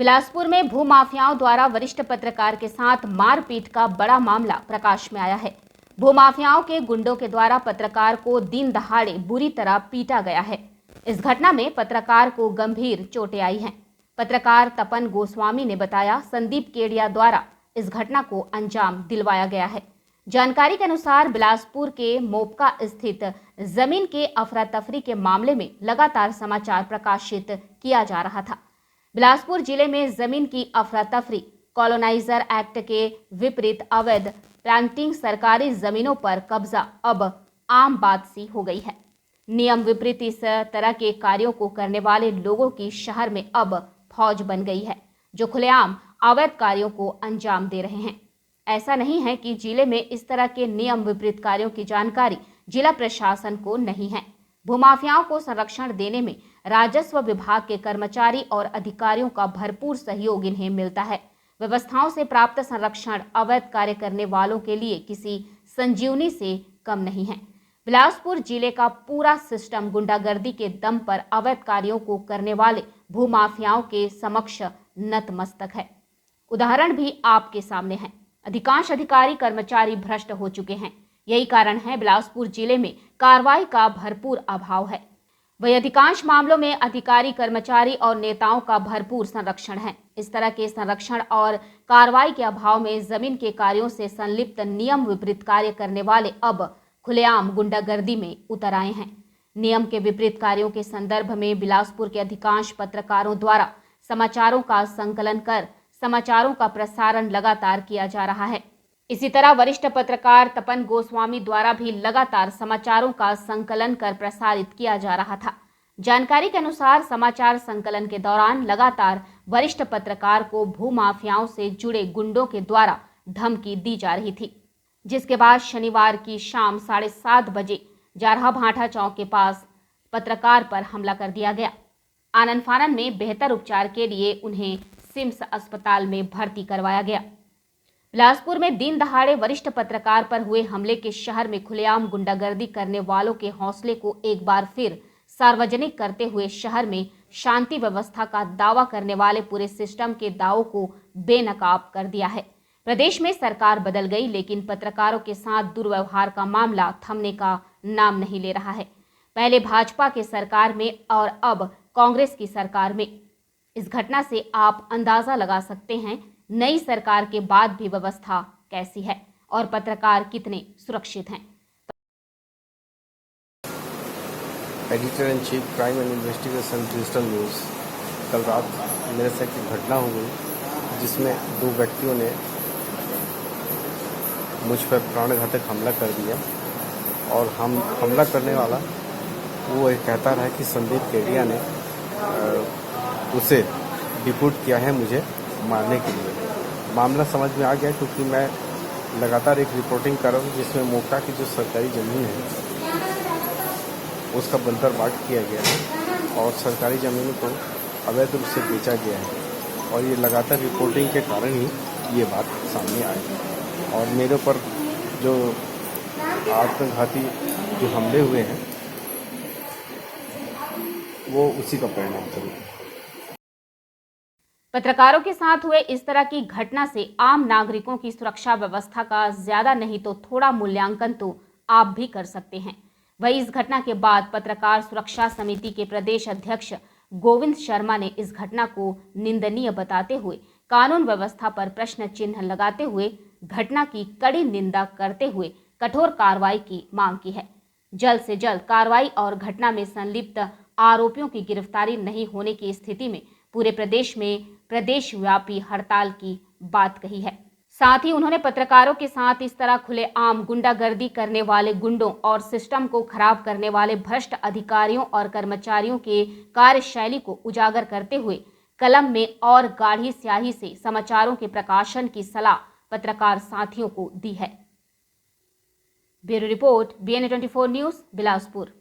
बिलासपुर में भूमाफियाओं द्वारा वरिष्ठ पत्रकार के साथ मारपीट का बड़ा मामला प्रकाश में आया है। भूमाफियाओं के गुंडों के द्वारा पत्रकार को दिन दहाड़े बुरी तरह पीटा गया है। इस घटना में पत्रकार को गंभीर चोटें आई हैं। पत्रकार तपन गोस्वामी ने बताया, संदीप केडिया द्वारा इस घटना को अंजाम दिलवाया गया है। जानकारी के अनुसार बिलासपुर के मोपका स्थित जमीन के अफरा तफरी के मामले में लगातार समाचार प्रकाशित किया जा रहा था। बिलासपुर जिले में जमीन की अफरा तफरी, कॉलोनाइजर एक्ट के विपरीत अवैध प्लांटिंग, सरकारी जमीनों पर कब्जा अब आम बात सी हो गई है। नियम विपरीत इस तरह के कार्यों को करने वाले लोगों की शहर में अब फौज बन गई है, जो खुलेआम अवैध कार्यों को अंजाम दे रहे हैं। ऐसा नहीं है कि जिले में इस तरह के नियम विपरीत कार्यों की जानकारी जिला प्रशासन को नहीं है। भूमाफियाओं को संरक्षण देने में राजस्व विभाग के कर्मचारी और अधिकारियों का भरपूर सहयोग इन्हें मिलता है। व्यवस्थाओं से प्राप्त संरक्षण अवैध कार्य करने वालों के लिए किसी संजीवनी से कम नहीं है। बिलासपुर जिले का पूरा सिस्टम गुंडागर्दी के दम पर अवैध कार्यों को करने वाले भूमाफियाओं के समक्ष नतमस्तक है। उदाहरण भी आपके सामने है। अधिकांश अधिकारी कर्मचारी भ्रष्ट हो चुके हैं। यही कारण है बिलासपुर जिले में कार्रवाई का भरपूर अभाव है। वही अधिकांश मामलों में अधिकारी, कर्मचारी और नेताओं का भरपूर संरक्षण है। इस तरह के संरक्षण और कार्रवाई के अभाव में जमीन के कार्यों से संलिप्त नियम विपरीत कार्य करने वाले अब खुलेआम गुंडागर्दी में उतर आए हैं। नियम के विपरीत कार्यों के संदर्भ में बिलासपुर के अधिकांश पत्रकारों द्वारा समाचारों का संकलन कर समाचारों का प्रसारण लगातार किया जा रहा है। इसी तरह वरिष्ठ पत्रकार तपन गोस्वामी द्वारा भी लगातार समाचारों का संकलन कर प्रसारित किया जा रहा था। जानकारी के अनुसार समाचार संकलन के दौरान लगातार वरिष्ठ पत्रकार को भूमाफियाओं से जुड़े गुंडों के द्वारा धमकी दी जा रही थी, जिसके बाद शनिवार की शाम 7:30 बजे जारहा भाटा चौक के पास पत्रकार पर हमला कर दिया गया। आनन फानन में बेहतर उपचार के लिए उन्हें सिम्स अस्पताल में भर्ती करवाया गया। बिलासपुर में दिन दहाड़े वरिष्ठ पत्रकार पर हुए हमले के शहर में खुलेआम गुंडागर्दी करने वालों के हौसले को एक बार फिर सार्वजनिक करते हुए शहर में शांति व्यवस्था का दावा करने वाले पूरे सिस्टम के दावों को बेनकाब कर दिया है। प्रदेश में सरकार बदल गई, लेकिन पत्रकारों के साथ दुर्व्यवहार का मामला थमने का नाम नहीं ले रहा है। पहले भाजपा के सरकार में और अब कांग्रेस की सरकार में। इस घटना से आप अंदाजा लगा सकते हैं नई सरकार के बाद भी व्यवस्था कैसी है और पत्रकार कितने सुरक्षित हैं। Editor in chief crime and investigation digital news. कल रात मेरे साथ एक घटना हो गई जिसमें 2 व्यक्तियों ने मुझ पर प्राणघातक हमला कर दिया और हमला करने वाला वो ये कहता रहा कि संदीप केडिया ने उसे डिपोर्ट किया है मुझे मारने के लिए। मामला समझ में आ गया क्योंकि मैं लगातार एक रिपोर्टिंग कर रहा हूँ जिसमें मोपका की जो सरकारी ज़मीन है उसका बंतर बांट किया गया है और सरकारी ज़मीनों को अवैध रूप से बेचा गया है और ये लगातार रिपोर्टिंग के कारण ही ये बात सामने आई और मेरे ऊपर जो आत्मघाती जो हमले हुए हैं वो उसी का परिणाम है। पत्रकारों के साथ हुए इस तरह की घटना से आम नागरिकों की सुरक्षा व्यवस्था का ज्यादा नहीं तो थोड़ा मूल्यांकन तो आप भी कर सकते हैं। वही इस घटना के बाद पत्रकार सुरक्षा समिति के प्रदेश अध्यक्ष गोविंद शर्मा ने इस घटना को निंदनीय बताते हुए कानून व्यवस्था पर प्रश्न चिन्ह लगाते हुए घटना की कड़ी निंदा करते हुए कठोर कार्रवाई की मांग की है। जल्द से जल्द कार्रवाई और घटना में संलिप्त आरोपियों की गिरफ्तारी नहीं होने की स्थिति में पूरे प्रदेश में प्रदेशव्यापी हड़ताल की बात कही है। साथ ही उन्होंने पत्रकारों के साथ इस तरह खुलेआम गुंडागर्दी करने वाले गुंडों और सिस्टम को खराब करने वाले भ्रष्ट अधिकारियों और कर्मचारियों के कार्यशैली को उजागर करते हुए कलम में और गाढ़ी स्याही से समाचारों के प्रकाशन की सलाह पत्रकार साथियों को दी है। Bureau report, BN24 news, Bilaspur.